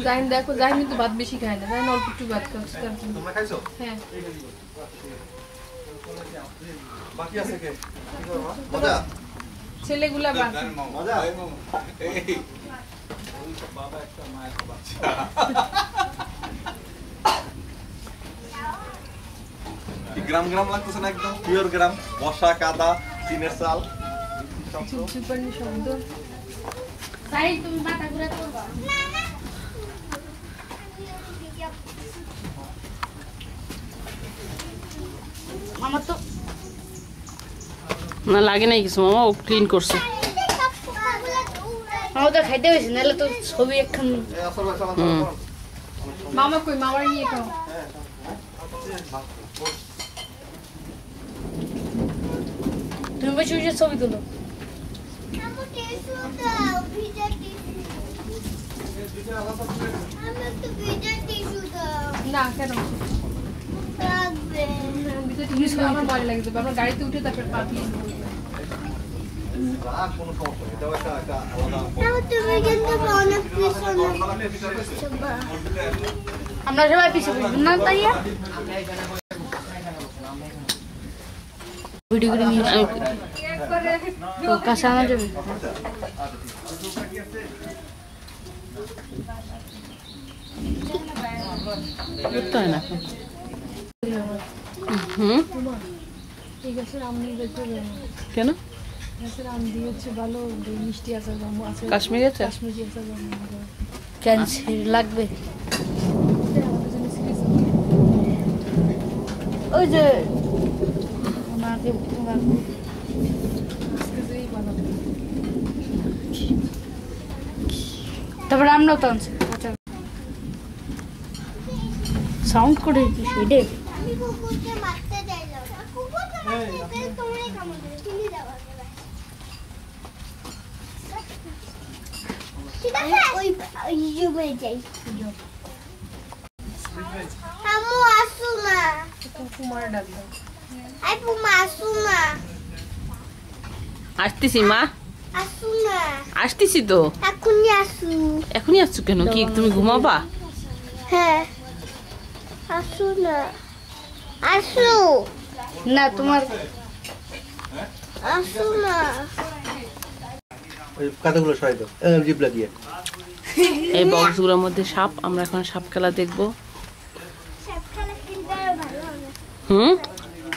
জাহিন দেখো, জাহিন কিন্তু ভাত বেশি খায় না, জাহিন অল্প একটু ভাত খাচ্ছে। তোমরা খাইছো? হ্যাঁ। বাকি আছে কে? মজা? ছেলেগুলা বাকি। মজা? এই বাবা একটা মায়ের বাচ্চা। গ্রাম গ্রাম লাগতেছে না, একদম পিওর গ্রাম, বসা কাদা, টিনের চাল, সুপারনি শব্দ। তাই তুমি মাথা ঘুরে করবা আমার তো না লাগে নাই কিছু মামা, ও ক্লিন করছে। আমার তো খাইতে হয়েছে, নাহলে তো ছবি একখান। মামা কই, মামার নিয়ে খাও। তুমি বসে বসে ছবি তুলো। না কেন আমার ভয় লাগে যাবে, আমরা গাড়িতে উঠে তারপর পাবি। কোনো সমস্যা নেই, এটাও একটা আলাদা। আমরা সবাই পিছিয়ে বসবো না তাইয়া ভিডিও করে নিয়ে তো কাছে আনা যাবে। করতে হয় না ঠিক আছে, আমি কেন গাছের আম দিয়ে হচ্ছে ভালো মিষ্টি আচার আছে, কাশ্মীরি আছে, কাশ্মীরি আচার ক্যান্সার লাগবে। ওই যে ওনাকে তারপরে আমরাও তো আনছি সাউন্ড করে সেটে আসতেছি মা, আসতেছি তো। এখনই আসছো কেন? কি তুমি ঘুমাবা? হ্যাঁ আসো না, আসো না, তোমার আসো না। ওই কাঁটাগুলো সরাই দাও জিবলা দিয়ে। এই বক্সগুলোর মধ্যে সাপ, আমরা এখন সাপ খেলা দেখবো।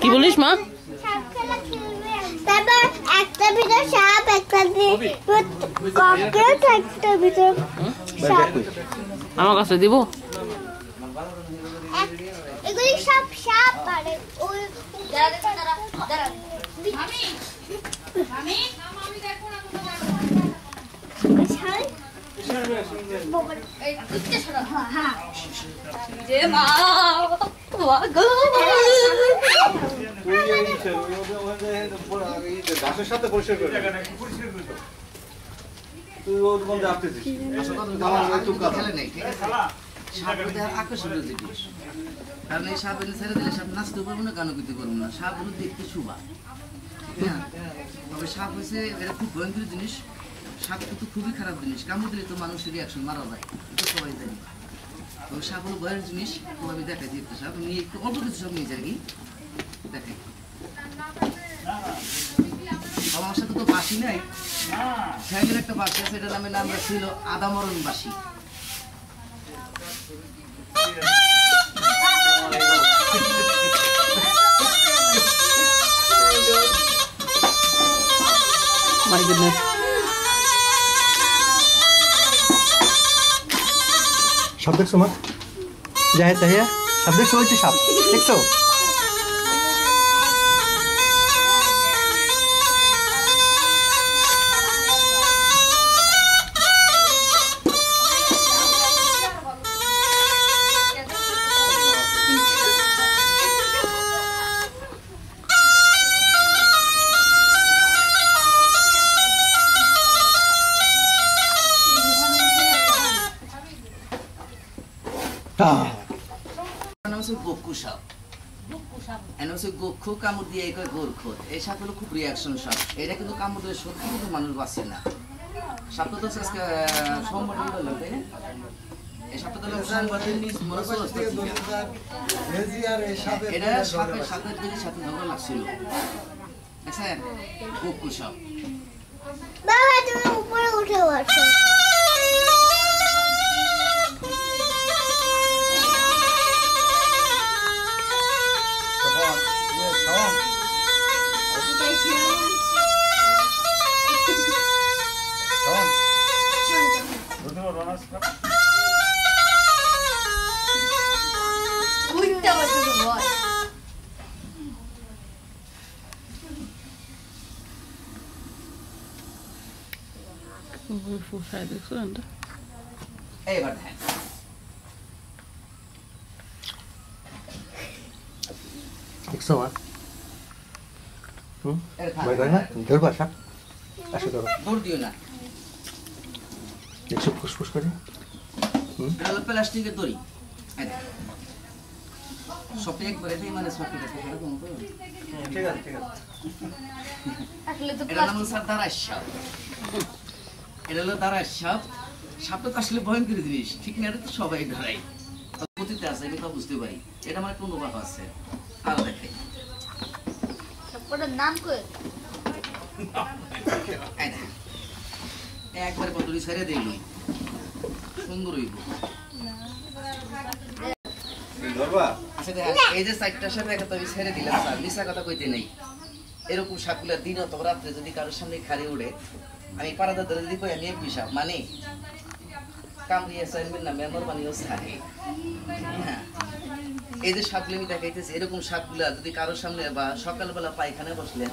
কি বলিস মা? তারপর একটা ভিতর সাপ, একটা ককরোচ, একটা ভিতর সাপ। আমার কাছে দিব? এগুলি সব সাপ আরে ওই মামি দেখো না কোন যে মা গাছের সাথে পরিষ্কার করে তুই ওর মধ্যে আসতেছিস। আকর্ষণীয় জিনিস, কারণ এই সাপ এনে ছেড়ে দিলে সাপ নাচতে পারবো না, গানও করতে পারবো না। সাপ হলো দেখতে শোভা, ঠিক না? তবে সাপ হয়েছে এটা খুব ভয়ঙ্কর জিনিস। সাপ কিন্তু খুবই খারাপ জিনিস, কামড় দিলে তো মানুষের রিয়াকশন মারা যায়, এটা সবাই জানি। তবে সাপ হলো ভয়ের জিনিস। তো আমি দেখাই দিই একটা সাপ, নিয়ে একটু অল্প কিছু সব নিয়ে যাই কি দেখাই। আমার সাথে তো বাসি নাই, ফ্যানের একটা বাসি আছে, এটার নাম ছিল আদামরণ বাসি। My goodness. সাপ দেখছো মা? জাহেদ তাহিয়া সাপ দেখছো? ওই সাপ দেখছো? গোক্ষু কামড় দিয়ে গোরখোদ, এই সাপ হলো খুব রিয়াকশন সাপ। এটা কিন্তু কামড় দিলে সত্যি কিন্তু মানুষ বাঁচে না। সাপটা তো আজকে সোমবার হলো, তাই না? এই সাপটা তাহলে সাংবাদিক নিজ মনসা অবস্থা এটা সাপের সাথে ঝগড়া লাগছিল দেখছেন কুকুর সাপ বাবা তুমি উপরে উঠে বসো এইবার দেখেন দেখছো মা ভয় করে না ধরবা সাপ আসো ধরো দৌড় দিও না দেখছো ফুসফুস করে এটা হলো প্লাস্টিকের দড়ি সবটা একবার এটাই মানে সবটা এরকম তো ঠিক আছে আসলে তো এটা নাম স্যার দাঁড়ায় সাপ এটা হলো দাঁড়ায় সাপ সাপটা তো আসলে ভয়ঙ্কর জিনিস ঠিক না এটা তো সবাই ধরাই পতিতে আছে আমি তো বুঝতে পারি এটা আমার একটা অনুভব আছে আর দেখে সবকটার নাম কই একবারে কতটি ছেড়ে দিল সুন্দর হইব আচ্ছা দেখেন এই যে সাইডটার সাথে একটা আমি ছেড়ে দিলাম স্যার মিশা কথা কইতে নেই এরকম সাপগুলা দিন অথবা রাত্রে যদি কারোর সামনে খালি উড়ে আমি পাড়াদার ধরে যদি কই আমি এক পিসাব মানে কামড়িয়ে সাইনমেন্ট না মেমর বানিয়েও ছাড়ে এই যে সাপগুলো আমি দেখাইতেছি এরকম সাপগুলা যদি কারোর সামনে বা সকালবেলা পায়খানায় বসলেন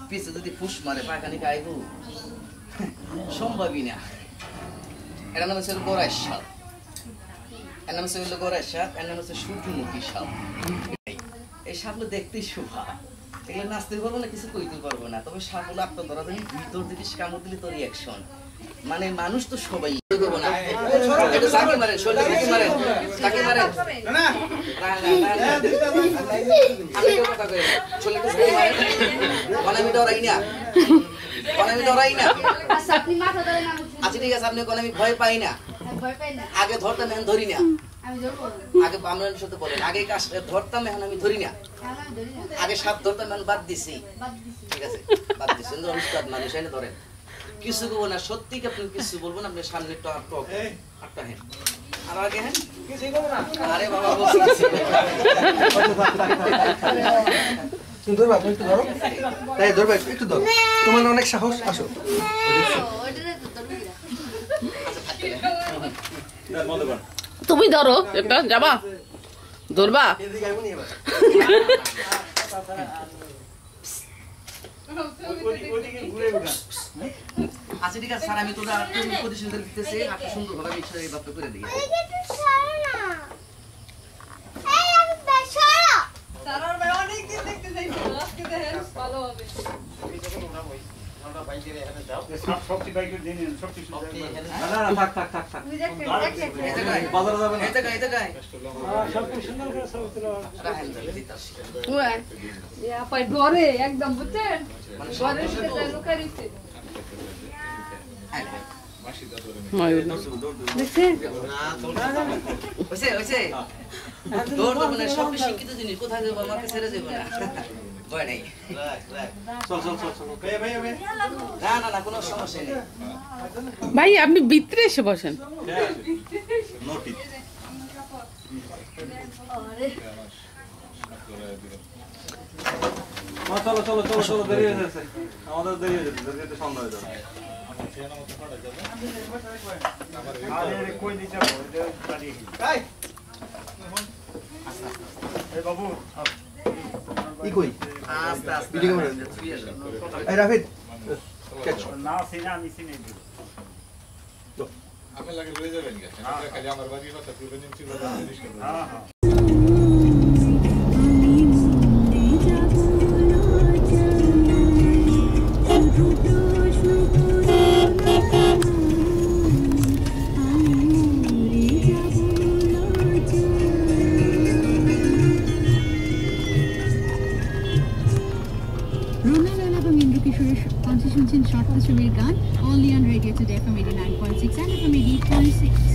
পিছে যদি ফুস মারে পায়খানি খাইব সম্ভবই না এর নাম হচ্ছে গোড়ায় সাপ এর নাম হচ্ছে গোড়ায় সাপ এর নাম হচ্ছে সূর্যমুখী সাপ এই সাপগুলো দেখতেই শোভা এগুলো নাচতে পারবো না কিছু কইতে পারবো না তবে সাপগুলো আপনার ধরা দেন ভিতর দিকে কামড় দিলে তোর রিয়াকশন মানে মানুষ তো সবাই করবো না এটা তাকে মারেন শরীরে তাকে মারেন তাকে মারেন আমি কেউ কথা কই শরীরে তাকে মারেন আমি ডরাই না আচ্ছা আপনি মাথা ধরে নাম আচ্ছা ঠিক আছে আপনি কোন আমি ভয় পাই না ভয় পাই না আগে ধরতাম এখন ধরি না আমি ধরবো আগে আমরা সাথে বলেন আগে কাজ ধরতাম এখন আমি ধরি না আমি ধরি না আগে সাপ ধরতাম এখন বাদ দিছি বাদ দিছি ঠিক আছে বাদ দিছি উস্তাদ মানুষ এনে ধরেন কিছু বলবো না সত্যি কি আপনি কিছু বলবো না আপনি সামনে টপ আটটা হ্যাঁ আর আগে হ্যাঁ কিছুই বলবো না আরে বাবা বলছি তুমি ধরবা একটু ধরো তাই ধরবা একটু ধরো তোমার অনেক সাহস আসো ওইটারে তো ধরবি না তুমি ধরো একটা যাবা ধরবা এদিকে আইবো নি এবার আচ্ছা ঠিক আছে স্যার আমি তোদের আরেকটু প্রতিশোধ দিতেছি আপনি সুন্দর ভাবে মিক্সার এই বাপটা করে দিই ঘরে একদম বুঝছেন ঘরের ভিতরে লুকাই দিচ্ছে দেখছেন হইছে দৌড় দেবো না সব শিক্ষিত জিনিস কোথায় যাবো আমাকে ছেড়ে যাবো না ভয় নাই না কোনো সমস্যা নেই ভাই আপনি ভিতরে এসে বসেন চলো চলো চলো চলো দেরি হয়ে যাচ্ছে আমাদের দেরি হয়ে যাচ্ছে দেরিতে সন্ধ্যা হয়ে যাবে কি কই আস্তে আস্তে ভিডিও করে এই রাফিদ না সিনা আমি সিনে দিব আমি লাগে লয়ে যাবেন গেছে খালি আমার বাড়ির কথা প্রয়োজন ছিল হ্যাঁ হ্যাঁ শুনছেন শর্ট ছবির গান only on radio today FM 89.6 and FM 88.6